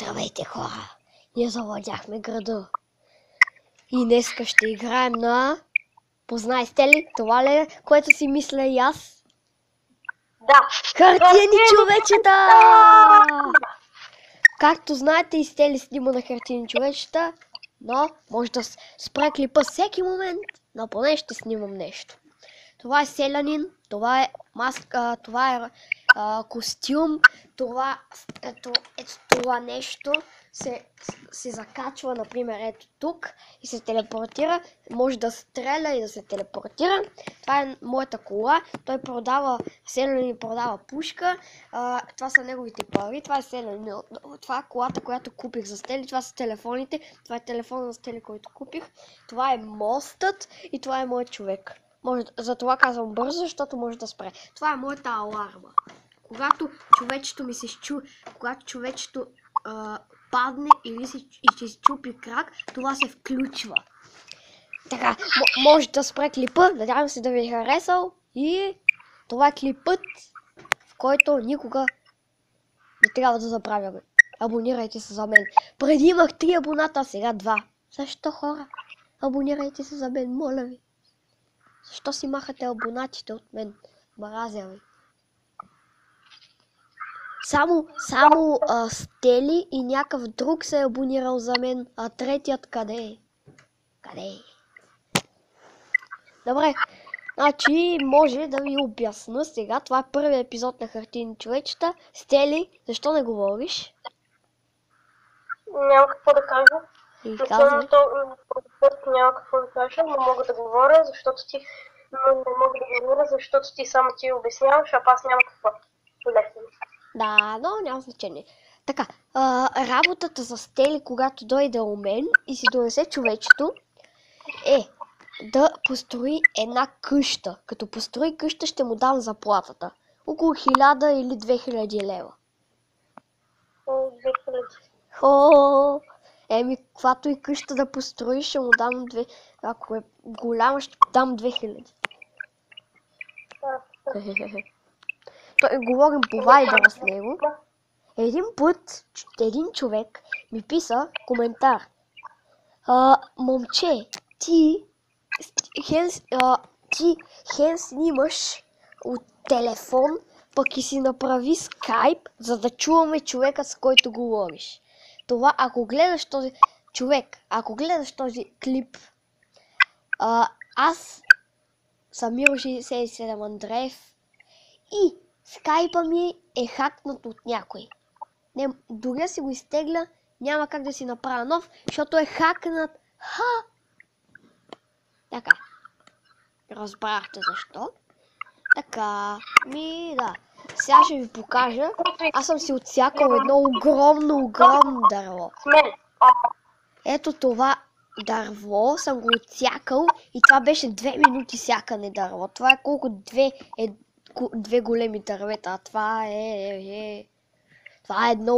Здравейте, хора! Ние завладяхме града. И днеска ще играем на... Познайте ли? Това ли е, което си мисля и аз? Да. Хартиени човечета! Както знаете, и Стели снима на хартиени човечета, но може да спре клипа всеки момент, но поне ще снимам нещо. Това е селянин, това е маска, това е костюм, ето това нещо се закачва, например, ето тук и се телепортира. Може да стреля и да се телепортира. Това е моята кола. Селянин продава пушка. Това са неговите пари. Това е селянин. Това е колата, която купих за Стели. Това са телефоните. Това е телефона на Стели, който купих. Това е мостът и това е моят човек. Затова казвам бързо, защото може да спре. Това е моята аларма. Когато човечето падне или се счупи крак, това се включва. Така, може да спре клипа. Надявам се да ви е харесал. И това е клипът, в който никога не трябва да забравяме. Абонирайте се за мен. Преди имах 3 абоната, а сега 2. Защо, хора? Абонирайте се за мен, моля ви. Защо си махате абонатите от мен? Мразя ви. Само Стели и някакъв друг се е абонирал за мен, а третият къде е? Къде е? Добре, значи може да ви обясна сега. Това е първият епизод на Хартиени човечета. Стели, защо не говориш? Няма какво да кажа. Казвай. Няма какво да кажа, но мога да говоря, защото ти... Но не мога да говоря, защото ти само ти обясняваш, а аз няма какво. Лесно. Да, но няма значение. Така, работата за Стели, когато дойде у мен и си донесе човечето, е да построи една къща. Като построи къща, ще му дам заплатата. Около 1000 или 2000 лева. 2000. Еми, каквато и къща да построиш, ще му дам ако е голяма, ще дам 2000. Той говорим по Viber с него. Един път, един човек ми писа коментар. Момче, ти хен снимаш от телефон, пък и си направи скайп, за да чуваме човека, с който говориш. Това, ако гледаш този човек, ако гледаш този клип, аз съм Миро67 Андреев и скайпа ми е хакнат от някой. Не, дори си го изтегля, няма как да си направя нов, защото е хакнат. Така. Разбрахте защо. Така. Да. Сега ще ви покажа. Аз съм си отсякал едно огромно дърво. Ето това дърво съм го отсякал и това беше 2 минути сякане дърво. Това е колко две големи дървета. Това е едно